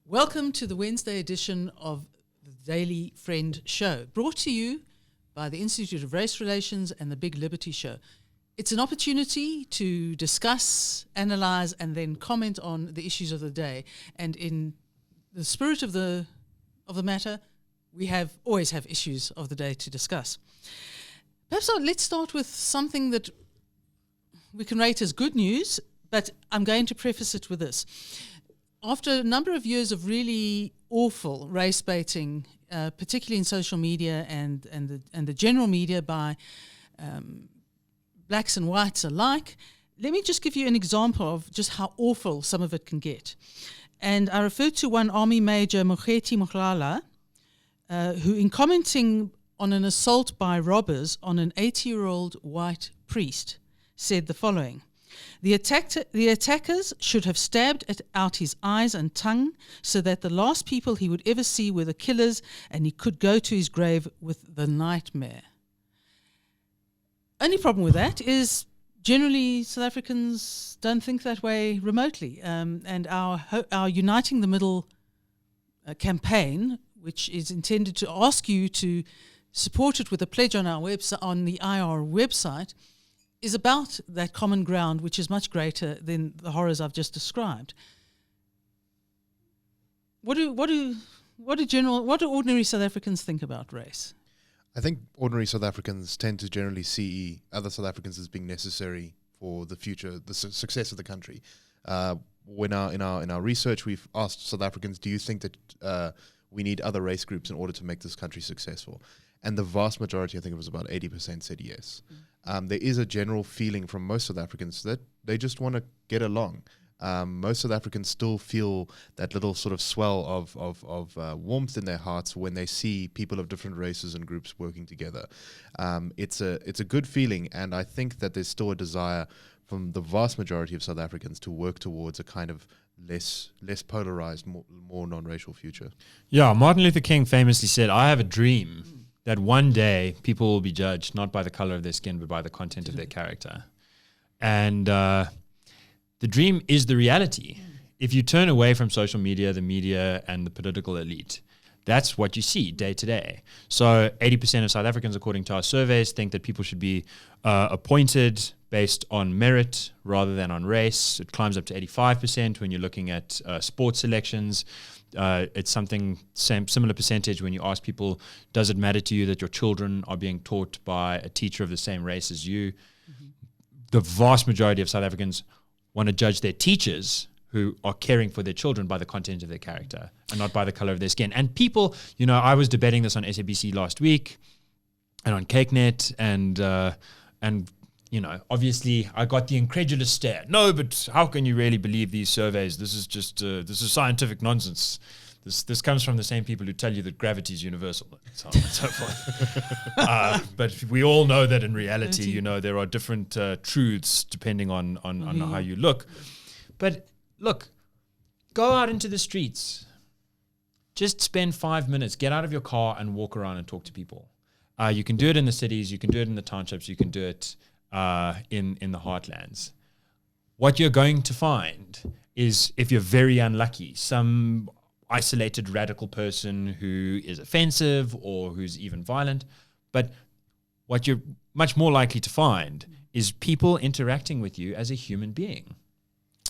Welcome to the Wednesday edition of the Daily Friend Show, brought to you by the Institute of Race Relations and the Big Liberty Show. It's an opportunity to discuss, analyse, and then comment on the issues of the day. And in the spirit of the matter, we always have issues of the day to discuss. Perhaps let's start with something that we can rate as good news, but I'm going to preface it with this. After a number of years of really awful race baiting, particularly in social media and the general media by blacks and whites alike, let me just give you an example of just how awful some of it can get. And I refer to one Army Major, Mokgeti Mohlala, who, in commenting on an assault by robbers on an 80-year-old white priest, said the following: The attackers should have stabbed out his eyes and tongue so that the last people he would ever see were the killers, and he could go to his grave with the nightmare. Only problem with that is generally South Africans don't think that way remotely. And our Uniting the Middle campaign, which is intended to ask you to support it with a pledge on our website, on the IR website, is about that common ground, which is much greater than the horrors I've just described. What do ordinary South Africans think about race? I think ordinary South Africans tend to generally see other South Africans as being necessary for the future, the success of the country. In our research, we've asked South Africans, do you think that we need other race groups in order to make this country successful? And the vast majority, I think it was about 80%, said yes. There is a general feeling from most South Africans that they just want to get along. Most South Africans still feel that little sort of swell of warmth in their hearts when they see people of different races and groups working together. It's a good feeling, and I think that there's still a desire from the vast majority of South Africans to work towards a kind of less polarized, more non-racial future. Yeah, Martin Luther King famously said, "I have a dream that one day people will be judged not by the color of their skin, but by the content of their character." And the dream is the reality. If you turn away from social media, the media, and the political elite, that's what you see day to day. So 80% of South Africans, according to our surveys, think that people should be appointed based on merit rather than on race. It climbs up to 85% when you're looking at sports selections. It's similar percentage when you ask people, does it matter to you that your children are being taught by a teacher of the same race as you? Mm-hmm. The vast majority of South Africans want to judge their teachers who are caring for their children by the content of their character and not by the color of their skin. And people, I was debating this on SABC last week and on CakeNet, and obviously I got the incredulous stare. No, but how can you really believe these surveys? This is just this is scientific nonsense. This comes from the same people who tell you that gravity is universal, and so on and so forth. But we all know that in reality, there are different truths depending on how you look. But look, go out into the streets. Just spend 5 minutes. Get out of your car and walk around and talk to people. You can do it in the cities. You can do it in the townships. You can do it in the heartlands. What you're going to find is, if you're very unlucky, some isolated radical person who is offensive or who's even violent. But what you're much more likely to find is people interacting with you as a human being.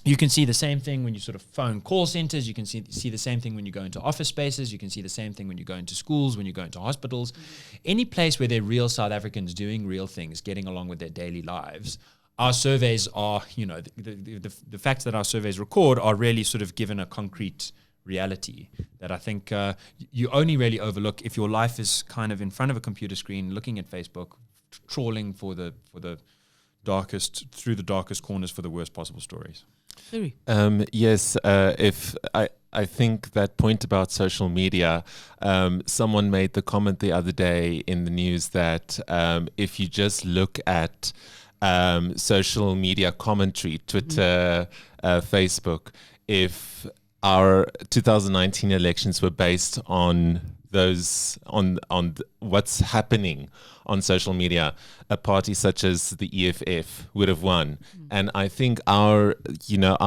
You can see the same thing when you sort of phone call centers. You can see the same thing when you go into office spaces. You can see the same thing when you go into schools, when you go into hospitals. Any place where there are real South Africans doing real things, getting along with their daily lives. Our surveys are, the facts that our surveys record are really sort of given a concrete reality that I think you only really overlook if your life is kind of in front of a computer screen, looking at Facebook, trawling through the darkest corners for the worst possible stories. Yes, if I think that point about social media, someone made the comment the other day in the news that if you just look at social media commentary, Twitter, Facebook, if our 2019 elections were based on those on what's happening on social media, a party such as the EFF would have won. And I think our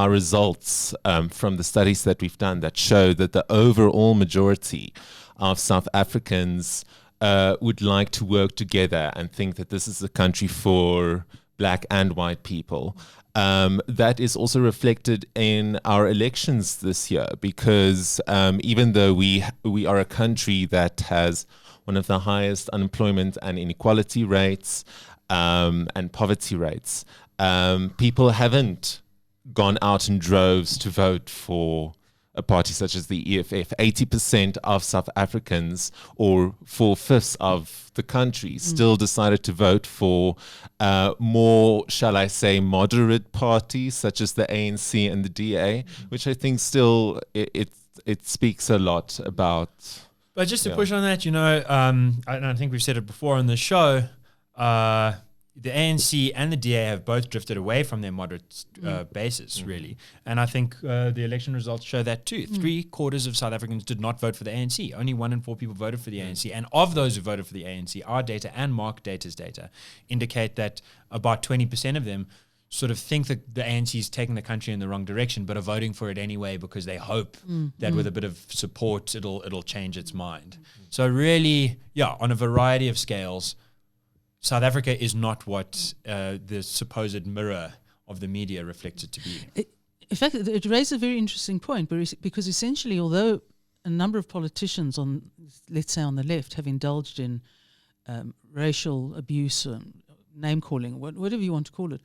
results from the studies that we've done that show that the overall majority of South Africans would like to work together and think that this is a country for black and white people. That is also reflected in our elections this year, because even though we are a country that has one of the highest unemployment and inequality rates and poverty rates, people haven't gone out in droves to vote for a party such as the EFF. 80% of South Africans, or 4/5 of the country, still decided to vote for more, shall I say, moderate parties such as the ANC and the DA, which I think still it speaks a lot about. But just to push on that, I think we've said it before on the show, the ANC and the DA have both drifted away from their moderate basis, really. And I think the election results show that too. 3/4 of South Africans did not vote for the ANC. Only 1 in 4 people voted for the ANC. And of those who voted for the ANC, our data and Mark Data's data indicate that about 20% of them sort of think that the ANC is taking the country in the wrong direction, but are voting for it anyway because they hope that with a bit of support, it'll change its mind. So really, on a variety of scales, South Africa is not what the supposed mirror of the media reflects it to be. In fact, it raises a very interesting point, because essentially, although a number of politicians let's say on the left, have indulged in racial abuse, name-calling, whatever you want to call it,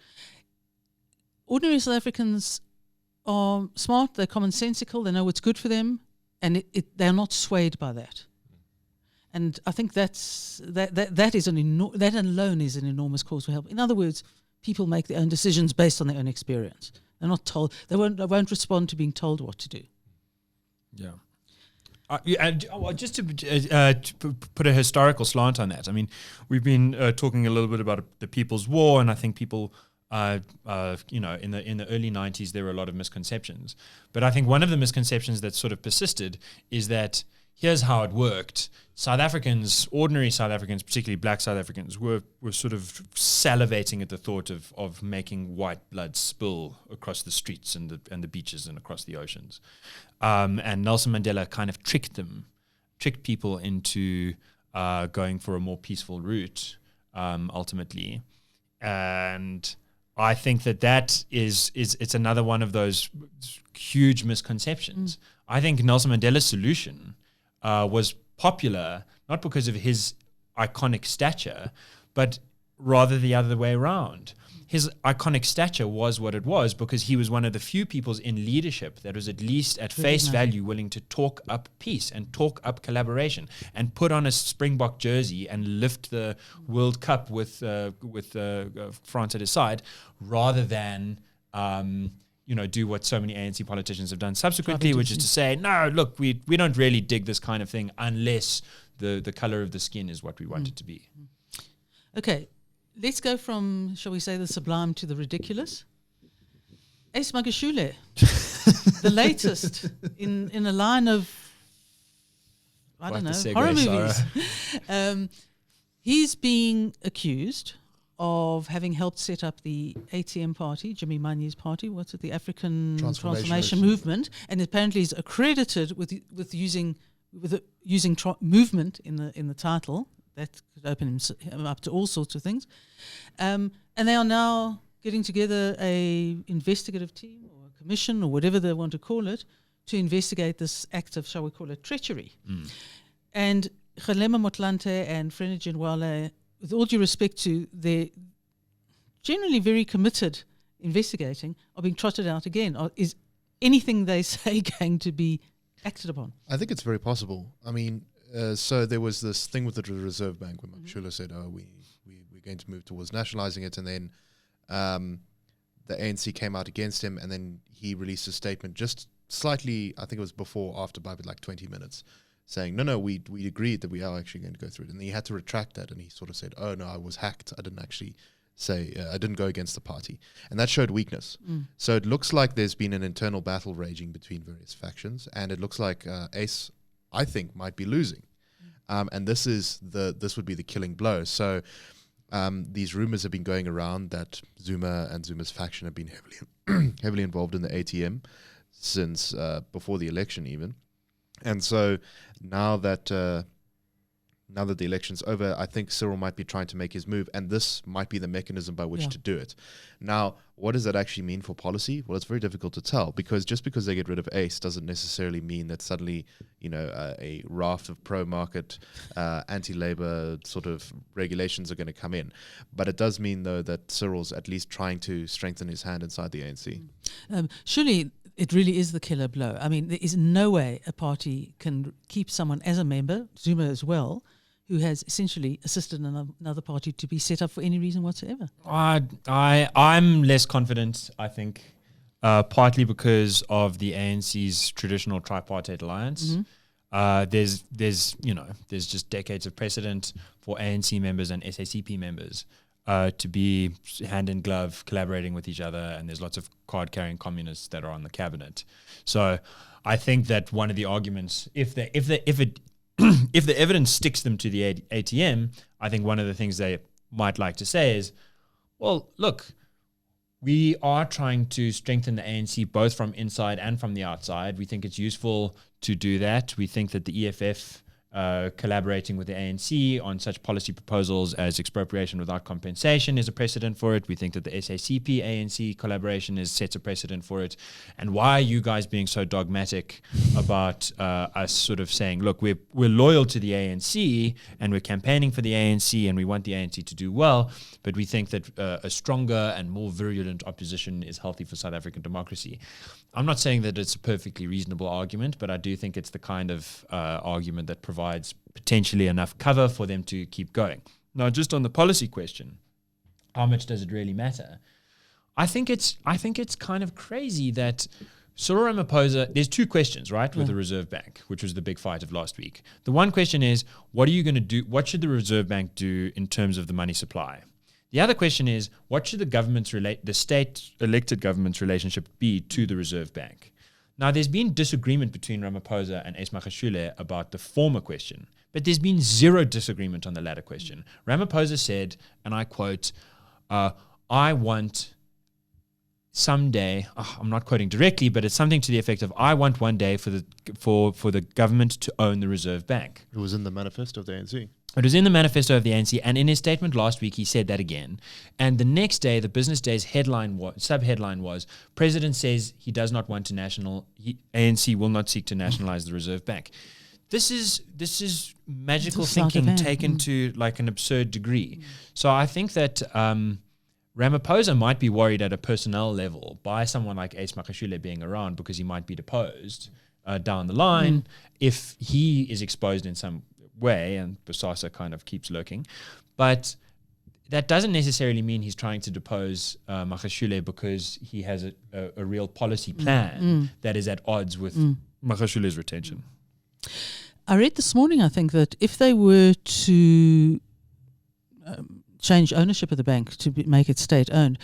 ordinary South Africans are smart, they're commonsensical, they know what's good for them, and they're not swayed by that. And I think that alone is an enormous cause for help. In other words, people make their own decisions based on their own experience. They're not told. They won't respond to being told what to do. Yeah. And just to put a historical slant on that, I mean, we've been talking a little bit about the People's War, and I think people, in the early 90s, there were a lot of misconceptions. But I think one of the misconceptions that sort of persisted is that here's how it worked. South Africans, ordinary South Africans, particularly black South Africans, were sort of salivating at the thought of making white blood spill across the streets and the beaches and across the oceans. And Nelson Mandela kind of tricked people into going for a more peaceful route, ultimately. And I think that is it's another one of those huge misconceptions. I think Nelson Mandela's solution was popular, not because of his iconic stature, but rather the other way around. His iconic stature was what it was because he was one of the few peoples in leadership that was at least at face value willing to talk up peace and talk up collaboration and put on a Springbok jersey and lift the World Cup with France at his side, rather than do what so many ANC politicians have done subsequently, which is to say, no, look, we don't really dig this kind of thing unless the color of the skin is what we want it to be. Okay, let's go from, shall we say, the sublime to the ridiculous. Ace Magashule, the latest in a line of, horror movies. He's being accused of having helped set up the ATM party, Jimmy Manyi's party, the African Transformation Movement, and apparently is accredited with using movement in the title. That could open him up to all sorts of things. And they are now getting together a investigative team or a commission or whatever they want to call it to investigate this act of, shall we call it, treachery. And Kgalema Motlanthe and Frene Ginwala, with all due respect to their generally very committed investigating, are being trotted out again. Is anything they say going to be acted upon? I think it's very possible. I mean, so there was this thing with the Reserve Bank when Magashule said, we're going to move towards nationalizing it, and then the ANC came out against him, and then he released a statement just slightly, I think it was before, after by like 20 minutes, saying, no, we agreed that we are actually going to go through it. And then he had to retract that, and he sort of said, oh, no, I was hacked. I didn't actually say, I didn't go against the party. And that showed weakness. So it looks like there's been an internal battle raging between various factions, and it looks like ACE, I think, might be losing. And this would be the killing blow. So these rumors have been going around that Zuma and Zuma's faction have been heavily involved in the ATM since before the election even. And so now that the election's over, I think Cyril might be trying to make his move, and this might be the mechanism by which to do it. Now, what does that actually mean for policy? Well, it's very difficult to tell, because just because they get rid of ACE doesn't necessarily mean that suddenly, a raft of pro-market, anti-labor sort of regulations are going to come in. But it does mean, though, that Cyril's at least trying to strengthen his hand inside the ANC. Surely it really is the killer blow. I mean, there is no way a party can keep someone as a member, Zuma as well, who has essentially assisted another party to be set up for any reason whatsoever. I'm less confident, I think, partly because of the ANC's traditional tripartite alliance. There's just decades of precedent for ANC members and SACP members to be hand in glove, collaborating with each other, and there's lots of card-carrying communists that are on the cabinet. So I think that one of the arguments, if the evidence sticks them to the ATM, I think one of the things they might like to say is, well, look, we are trying to strengthen the ANC both from inside and from the outside. We think it's useful to do that. We think that the EFF collaborating with the ANC on such policy proposals as expropriation without compensation is a precedent for it. We think that the SACP ANC collaboration sets a precedent for it. And why are you guys being so dogmatic about us sort of saying, look, we're loyal to the ANC and we're campaigning for the ANC and we want the ANC to do well, but we think that a stronger and more virulent opposition is healthy for South African democracy. I'm not saying that it's a perfectly reasonable argument, but I do think it's the kind of argument that provides potentially enough cover for them to keep going. Now, just on the policy question, how much does it really matter? I think it's kind of crazy that Cyril Ramaphosa, there's two questions, right, with the Reserve Bank, which was the big fight of last week. The one question is, what are you going to do? What should the Reserve Bank do in terms of the money supply? The other question is, what should the state-elected government's relationship be to the Reserve Bank? Now, there's been disagreement between Ramaphosa and Ace Magashule about the former question, but there's been zero disagreement on the latter question. Ramaphosa said, and I quote, I want someday, I'm not quoting directly, but it's something to the effect of, I want one day for the government to own the Reserve Bank. It was in the manifesto of the ANC. It was in the manifesto of the ANC, and in his statement last week, he said that again. And the next day, the Business Day's sub-headline was, President says he does not want to ANC will not seek to nationalize the Reserve Bank. This is magical thinking taken to like an absurd degree. So I think that Ramaphosa might be worried at a personnel level by someone like Ace Magashule being around, because he might be deposed down the line if he is exposed in some way, and Bosasa kind of keeps lurking. But that doesn't necessarily mean he's trying to depose Magashule because he has a real policy plan that is at odds with Magashule's retention. I read this morning, I think, that if they were to change ownership of the bank to make it state-owned,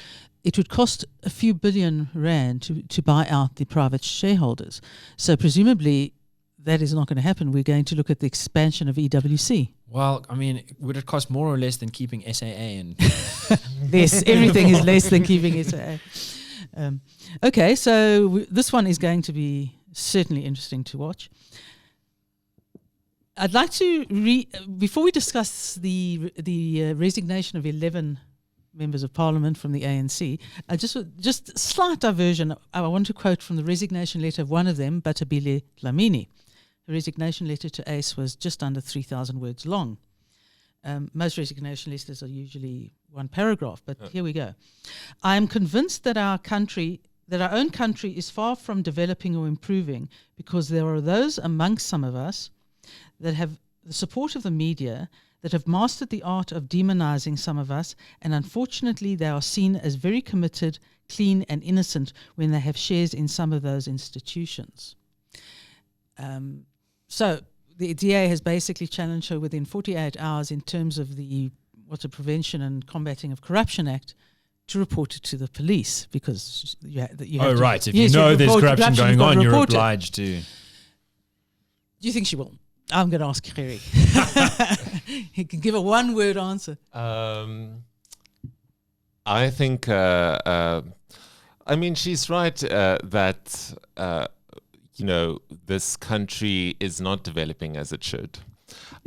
it would cost a few billion rand to buy out the private shareholders. So presumably that is not going to happen. We're going to look at the expansion of EWC. Well, I mean, would it cost more or less than keeping SAA? And Less. Everything is less than keeping SAA. Okay, so this one is going to be certainly interesting to watch. I'd like to before we discuss the resignation of 11 members of parliament from the ANC, just slight diversion. I want to quote from the resignation letter of one of them, Batabile Dlamini. The resignation letter to ACE was just under 3,000 words long. Most resignation letters are usually one paragraph, but here we go. I am convinced that our own country is far from developing or improving because there are those amongst some of us that have the support of the media that have mastered the art of demonizing some of us, and unfortunately they are seen as very committed, clean and innocent when they have shares in some of those institutions. So the DA has basically challenged her within 48 hours in terms of the what's a Prevention and Combating of Corruption Act, to report it to the police, because you have to, right. If yes, you know there's report corruption going you've got to on, you're report it. obliged to. Do you think she will? I'm going to ask Gerrie. He can give a one-word answer. I think, she's right that, this country is not developing as it should.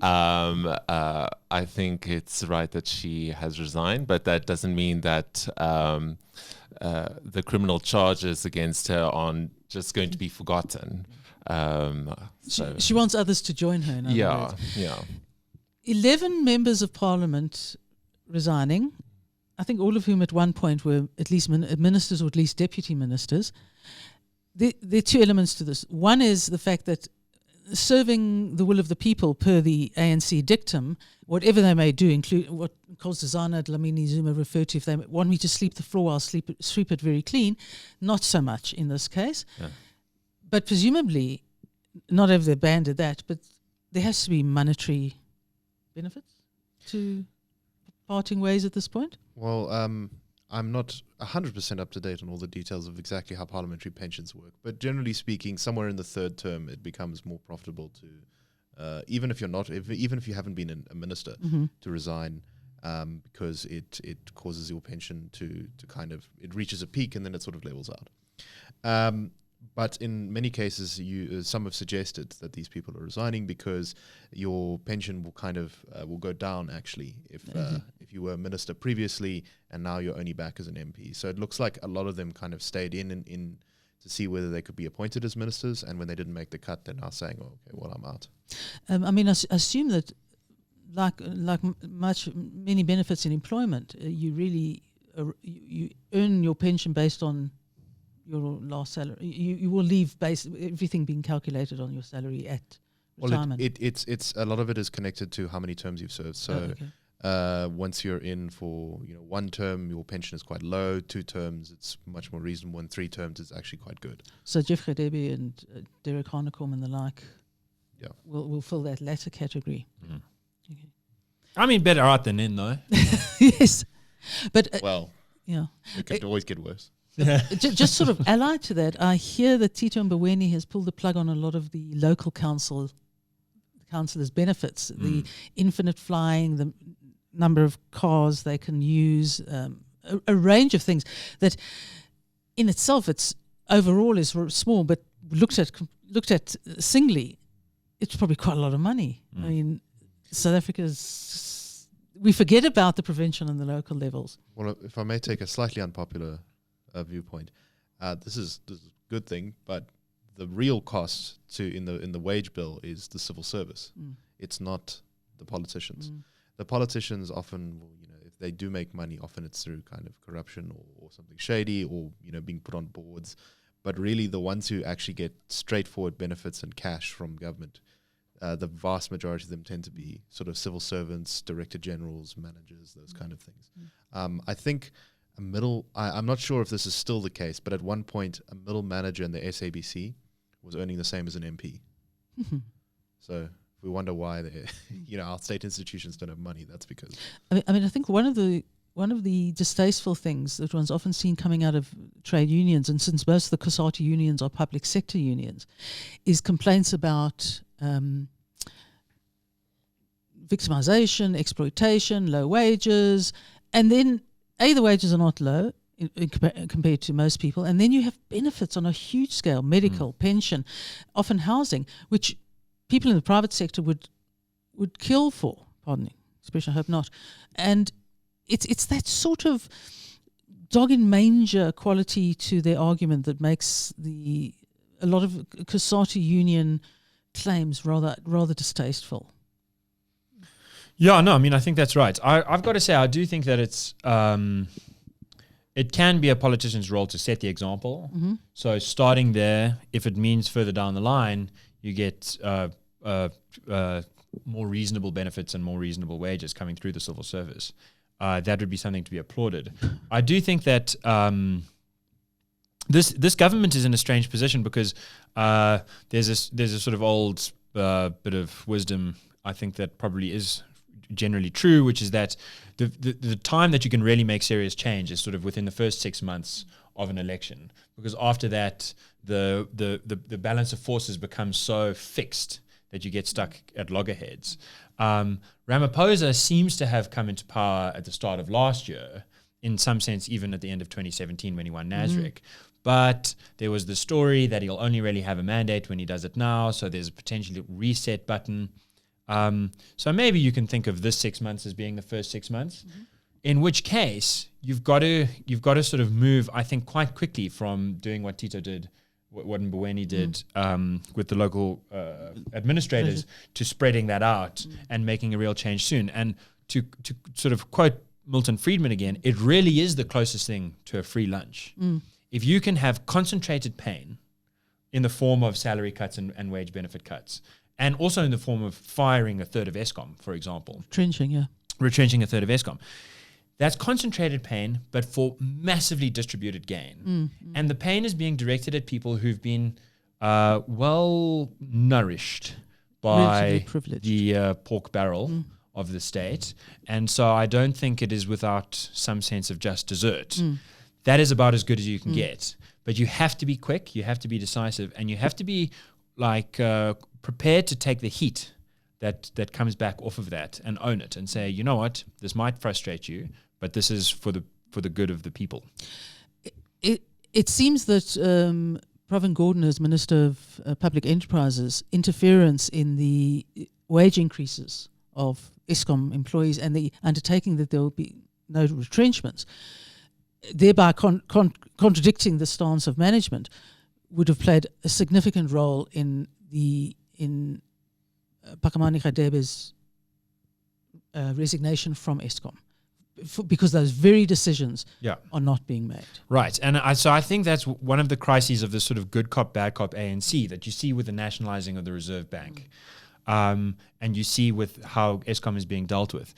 I think it's right that she has resigned, but that doesn't mean that the criminal charges against her aren't just going to be forgotten. She wants others to join her. In other words. Yeah. 11 members of parliament resigning, I think all of whom at one point were at least ministers or at least deputy ministers. There are two elements to this. One is the fact that serving the will of the people per the ANC dictum, whatever they may do, include what Nkosazana Dlamini Zuma referred to, if they want me to sweep the floor, I'll sweep it very clean. Not so much in this case. Yeah. But presumably, not have they banded that, but there has to be monetary benefits to parting ways at this point? Well, I'm not 100% up to date on all the details of exactly how parliamentary pensions work, but generally speaking, somewhere in the third term, it becomes more profitable to, even if you haven't been a minister, to resign, because it causes your pension to kind of, it reaches a peak and then it sort of levels out. But in many cases, some have suggested that these people are resigning because your pension will kind of will go down actually if you were a minister previously and now you're only back as an MP. So it looks like a lot of them kind of stayed in to see whether they could be appointed as ministers, and when they didn't make the cut, they're now saying, "Oh, okay, well, I'm out." I assume that like many benefits in employment, you really you earn your pension based on your last salary. You will leave everything being calculated on your salary at retirement. Well, it's a lot of it is connected to how many terms you've served. So once you're in for one term, your pension is quite low. 2 terms, it's much more reasonable. And 3 terms, it's actually quite good. So Jeff Radebe and Derek Hanekom and the like, will fill that latter category. Mm. Okay. I mean, better out than in, though. Yes, but it could always get worse. Just sort of allied to that, I hear that Tito Mboweni has pulled the plug on a lot of the local councillors' benefits, the infinite flying, the number of cars they can use, a range of things that in itself overall is small, but looked at singly, it's probably quite a lot of money. I mean, South Africa's, we forget about the provincial and the local levels. Well, if I may take a slightly unpopular viewpoint, this is a good thing, but the real cost in the wage bill is the civil service. It's not the politicians. The politicians often, if they do make money, often it's through kind of corruption or something shady, or being put on boards. But really, the ones who actually get straightforward benefits and cash from government, the vast majority of them tend to be sort of civil servants, director generals, managers, those kind of things. I think I'm not sure if this is still the case, but at one point, a middle manager in the SABC was earning the same as an MP. So if we wonder why our state institutions don't have money, that's because. I mean, I think one of the distasteful things that one's often seen coming out of trade unions, and since most of the COSATU unions are public sector unions, is complaints about victimization, exploitation, low wages, and then the wages are not low compared to most people, and then you have benefits on a huge scale, medical, pension, often housing, which people in the private sector would kill for, pardon me, especially I hope not. And it's that sort of dog in manger quality to their argument that makes a lot of COSATU union claims rather distasteful. Yeah, no, I mean, I think that's right. I've got to say, I do think that it can be a politician's role to set the example. So starting there, if it means further down the line, you get more reasonable benefits and more reasonable wages coming through the civil service. That would be something to be applauded. I do think that this government is in a strange position because there's a sort of old bit of wisdom, I think, that probably is generally true, which is that the time that you can really make serious change is sort of within the first 6 months of an election, because after that the balance of forces becomes so fixed that you get stuck at loggerheads. Ramaphosa seems to have come into power at the start of last year, in some sense even at the end of 2017 when he won Nasrec. But there was the story that he'll only really have a mandate when he does it now, so there's a potential reset button. So maybe you can think of this 6 months as being the first 6 months, in which case you've got to sort of move, I think, quite quickly from doing what Tito did, what Mboweni did with the local administrators, to spreading that out and making a real change soon. And to sort of quote Milton Friedman again, it really is the closest thing to a free lunch. If you can have concentrated pain in the form of salary cuts and wage benefit cuts, and also in the form of firing a third of Eskom, for example. Retrenching a third of Eskom. That's concentrated pain, but for massively distributed gain. And the pain is being directed at people who've been well nourished by the pork barrel of the state. And so I don't think it is without some sense of just dessert. That is about as good as you can get. But you have to be quick, you have to be decisive, and you have to be prepared to take the heat that comes back off of that and own it and say, you know what, this might frustrate you, but this is for the good of the people. It seems that Pravin Gordhan, as Minister of Public Enterprises, interference in the wage increases of Eskom employees and the undertaking that there will be no retrenchments, thereby contradicting the stance of management, would have played a significant role in Phakamani Radebe's resignation from Eskom, because those very decisions are not being made. Right, and so I think that's one of the crises of the sort of good cop, bad cop ANC that you see with the nationalizing of the Reserve Bank, and you see with how Eskom is being dealt with.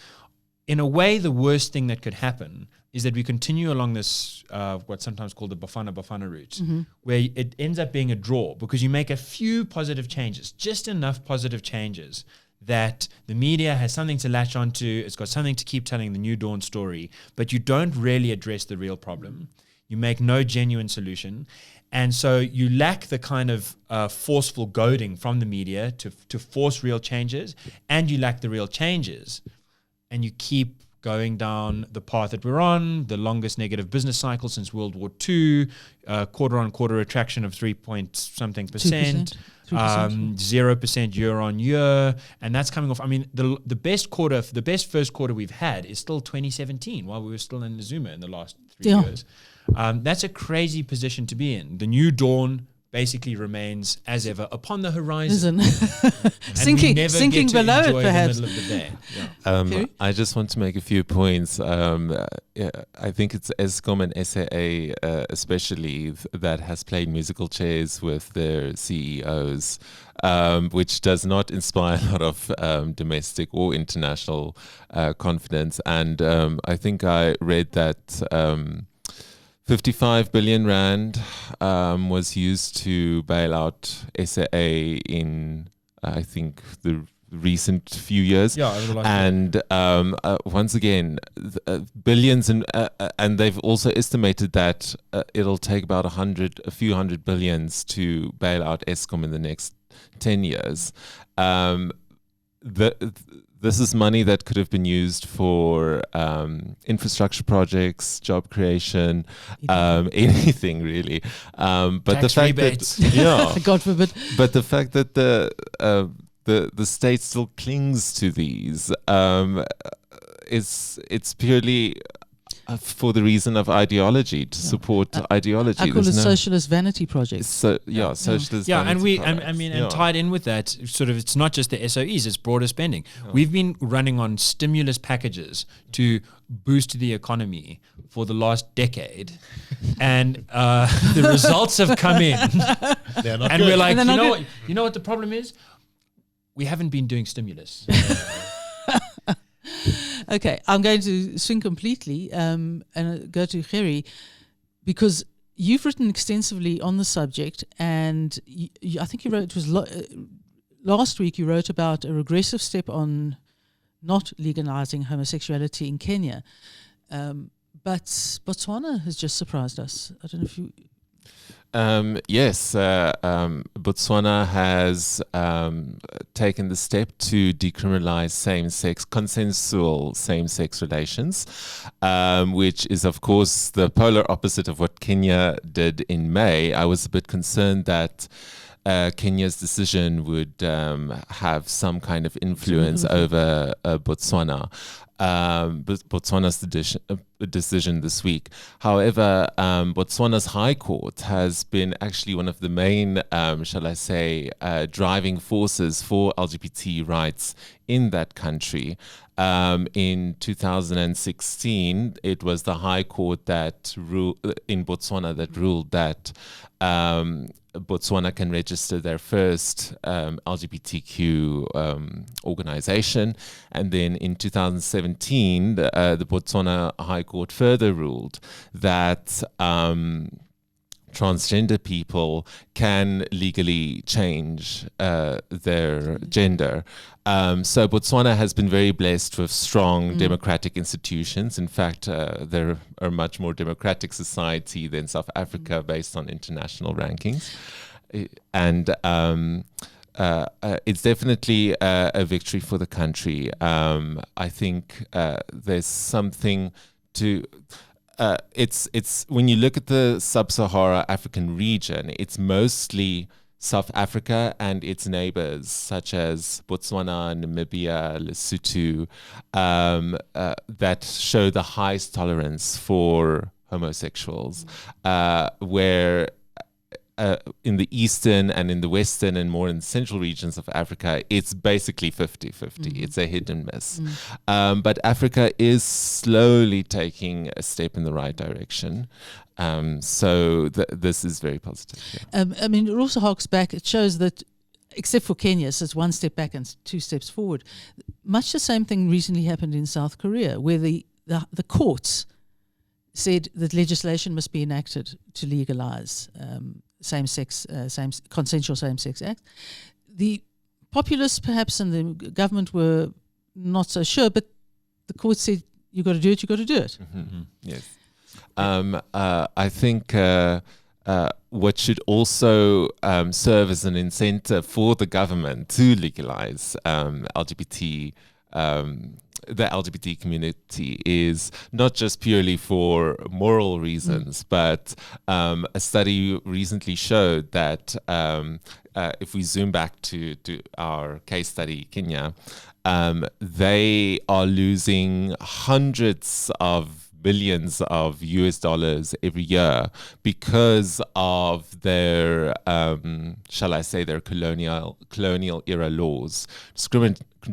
In a way, the worst thing that could happen is that we continue along this, what's sometimes called the Bafana route, where it ends up being a draw because you make a few positive changes, just enough positive changes that the media has something to latch onto, it's got something to keep telling the New Dawn story, but you don't really address the real problem. You make no genuine solution. And so you lack the kind of forceful goading from the media to force real changes, and you lack the real changes. And you keep going down the path that we're on, the longest negative business cycle since World War II, quarter-on-quarter retraction of 3-point-something%, 0% year-on-year, and that's coming off. I mean, the best first quarter we've had is still 2017, while we were still in Zuma in the last 3 years. That's a crazy position to be in. The New Dawn basically remains as ever upon the horizon, sinking below it, perhaps. The middle of the day. I just want to make a few points. I think it's Eskom and SAA especially that has played musical chairs with their CEOs, which does not inspire a lot of domestic or international confidence. And I think I read that 55 billion rand was used to bail out SAA in, I think, the recent few years. And once again, billions, and they've also estimated that it'll take about a few hundred billions to bail out Eskom in the next 10 years. This is money that could have been used for infrastructure projects, job creation, anything really. But tax the fact rebates. that, God forbid. But the fact that the state still clings to these it's purely for the reason of ideology, to support ideology. I call it socialist vanity projects. Socialist. Vanity and tied in with that, sort of, it's not just the SOEs; it's broader spending. We've been running on stimulus packages to boost the economy for the last decade, and the results have come in, and we're like, you know what the problem is? We haven't been doing stimulus. Okay, I'm going to swing completely and go to Gerrie, because you've written extensively on the subject, and I think you wrote, last week you wrote about a regressive step on not legalizing homosexuality in Kenya. But Botswana has just surprised us. I don't know if you... Yes, Botswana has taken the step to decriminalize consensual same-sex relations, which is, of course, the polar opposite of what Kenya did in May. I was a bit concerned that Kenya's decision would have some kind of influence over Botswana. Botswana's decision this week. However, Botswana's High Court has been actually one of the main, driving forces for LGBT rights in that country. In 2016, it was the High Court that in Botswana that ruled that Botswana can register their first LGBTQ organization. And then in 2017, the Botswana High Court further ruled that transgender people can legally change their gender. So Botswana has been very blessed with strong democratic institutions. In fact, they're a much more democratic society than South Africa based on international rankings. And it's definitely a victory for the country. I think there's something to... it's when you look at the sub-Sahara African region, it's mostly South Africa and its neighbors, such as Botswana, Namibia, Lesotho, that show the highest tolerance for homosexuals, where in the eastern and in the western and more in the central regions of Africa, it's basically 50-50. It's a hit and miss. But Africa is slowly taking a step in the right direction. So this is very positive. Yeah. I mean, it also harks back. It shows that, except for Kenya, so it's one step back and two steps forward. Much the same thing recently happened in South Korea, where the courts said that legislation must be enacted to legalize consensual same-sex acts. The populists, perhaps, and the government were not so sure, but the court said, "You got to do it. You got to do it." Yes. I think what should also serve as an incentive for the government to legalize the LGBT community is not just purely for moral reasons, but a study recently showed that if we zoom back to our case study, Kenya, they are losing hundreds of billions of US dollars every year because of their, their colonial era laws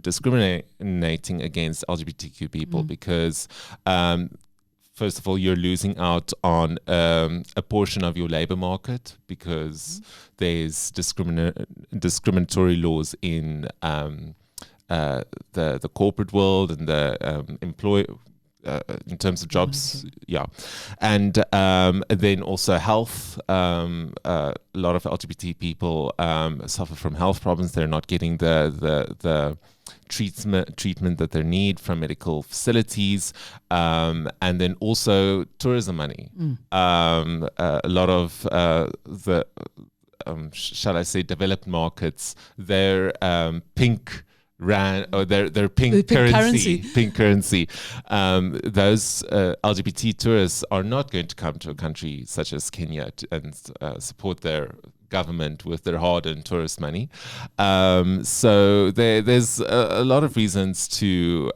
discriminating against LGBTQ people because first of all, you're losing out on a portion of your labor market because there's discriminatory laws in the corporate world and the in terms of jobs, and then also health. A lot of LGBT people suffer from health problems. They're not getting the treatment that they need from medical facilities, and then also tourism money. A lot of the developed markets, they're pink rand, or their pink currency. Those LGBT tourists are not going to come to a country such as Kenya and support their government with their hard-earned tourist money. So there's a lot of reasons to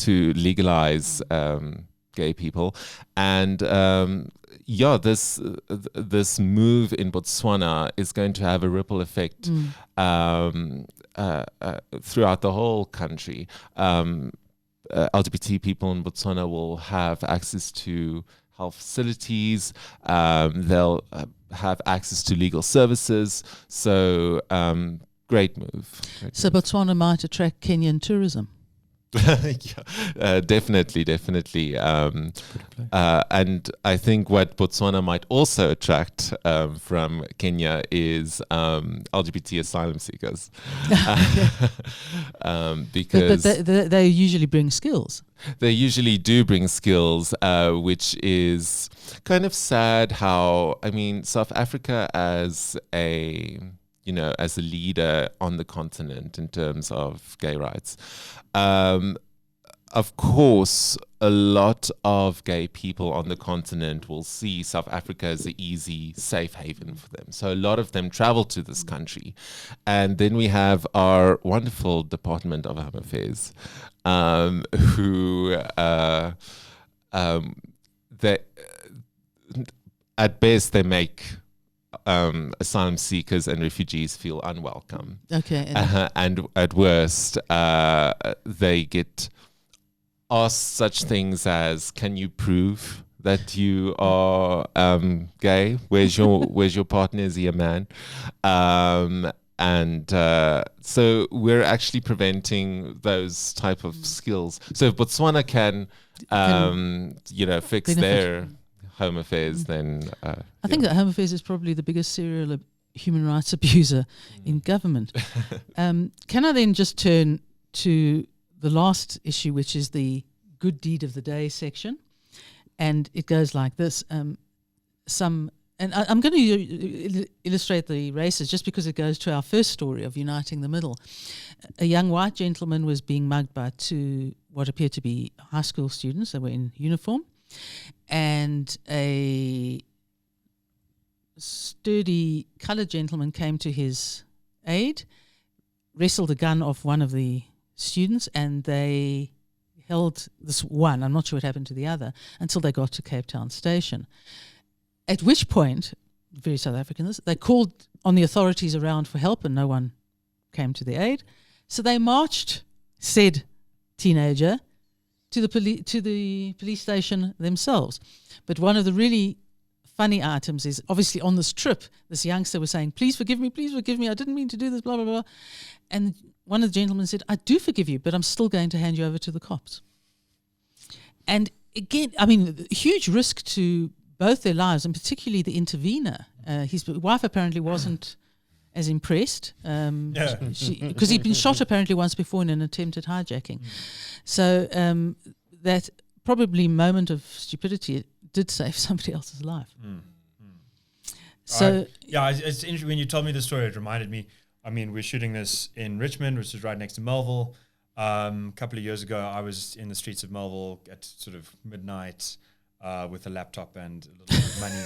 legalize gay people, and this move in Botswana is going to have a ripple effect throughout the whole country. LGBT people in Botswana will have access to health facilities. They'll have access to legal services. So great move. So Botswana might attract Kenyan tourism. Definitely. And I think what Botswana might also attract get from Kenya is LGBT asylum seekers. Because but they usually bring skills. They usually do bring skills, which is kind of sad how, I mean, South Africa as a leader on the continent in terms of gay rights. Of course, a lot of gay people on the continent will see South Africa as an easy, safe haven for them. So a lot of them travel to this country. And then we have our wonderful Department of Home Affairs, who they, at best, they make asylum seekers and refugees feel unwelcome. Okay. And at worst, they get asked such things as, "Can you prove that you are gay? Where's your partner? Is he a man?" So we're actually preventing those type of skills. So if Botswana can fix their home affairs, then I think that Home Affairs is probably the biggest serial human rights abuser in government. Can I then just turn to the last issue, which is the good deed of the day section, and it goes like this. I'm going to illustrate the races just because it goes to our first story of uniting the middle. A young white gentleman was being mugged by two what appeared to be high school students. They were in uniform, and a sturdy coloured gentleman came to his aid, wrestled a gun off one of the students, and they held this one, I'm not sure what happened to the other, until they got to Cape Town Station. At which point, very South African, they called on the authorities around for help and no one came to their aid. So they marched said teenager to the police station themselves. But one of the really funny items is obviously on this trip, this youngster was saying, please forgive me, I didn't mean to do this, blah, blah, blah. And one of the gentlemen said, I do forgive you, but I'm still going to hand you over to the cops. And again, I mean, huge risk to both their lives, and particularly the intervener. His wife apparently wasn't as impressed, because he'd been shot apparently once before in an attempted hijacking. So that probably moment of stupidity did save somebody else's life. So it's interesting when you told me the story. It reminded me. I mean, we're shooting this in Richmond, which is right next to Melville. A couple of years ago, I was in the streets of Melville at sort of midnight with a laptop and a little bit of money.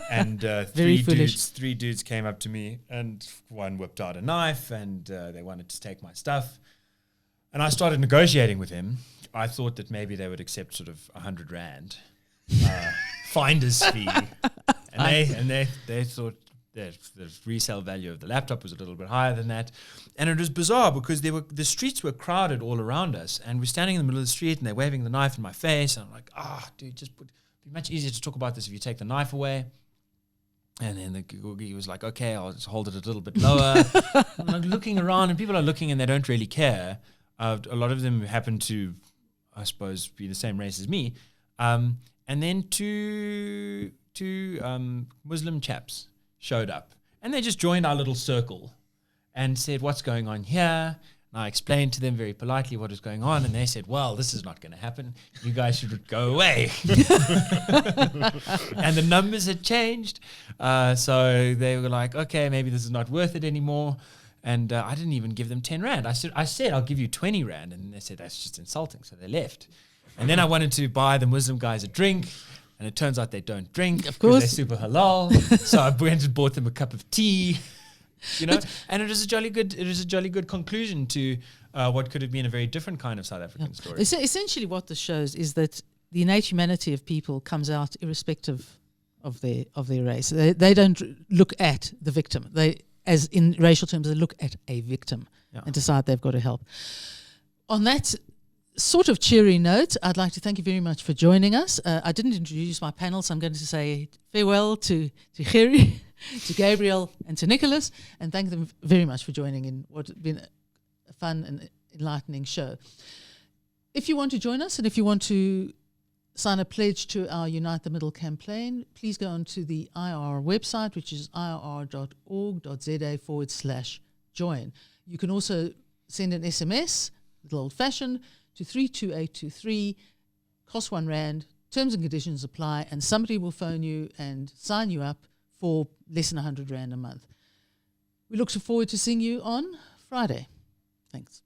And three dudes came up to me, and one whipped out a knife, and they wanted to take my stuff. And I started negotiating with him. I thought that maybe they would accept sort of 100 Rand finder's fee. And they thought the resale value of the laptop was a little bit higher than that. And it was bizarre because the streets were crowded all around us, and we're standing in the middle of the street and they're waving the knife in my face. And I'm like, dude, it'd be much easier to talk about this if you take the knife away. And then he was like, okay, I'll just hold it a little bit lower. I'm like looking around, and people are looking and they don't really care. A lot of them happen to, I suppose, be the same race as me. And then two Muslim chaps showed up, and they just joined our little circle and said, what's going on here? And I explained to them very politely what was going on, and they said, well, this is not going to happen. You guys should go away. And the numbers had changed. So they were like, okay, maybe this is not worth it anymore. And I didn't even give them 10 Rand. I said, I'll give you 20 Rand. And they said, that's just insulting. So they left. And then I wanted to buy the Muslim guys a drink. And it turns out they don't drink. Of course. They're super halal. So I went and bought them a cup of tea. And it was a jolly good conclusion to what could have been a very different kind of South African story. Essentially what this shows is that the innate humanity of people comes out irrespective of their race. They don't look at the victim. As in racial terms, they look at a victim and decide they've got to help. On that sort of cheery note, I'd like to thank you very much for joining us. I didn't introduce my panel, so I'm going to say farewell to Gerrie, to Gabriel, and to Nicholas, and thank them very much for joining in what has been a fun and enlightening show. If you want to join us, and if you want to sign a pledge to our Unite the Middle campaign, please go on to the IR website, which is ir.org.za/join. You can also send an SMS, little old-fashioned, to 32823, cost R1, terms and conditions apply, and somebody will phone you and sign you up for less than R100 a month. We look forward to seeing you on Friday. Thanks.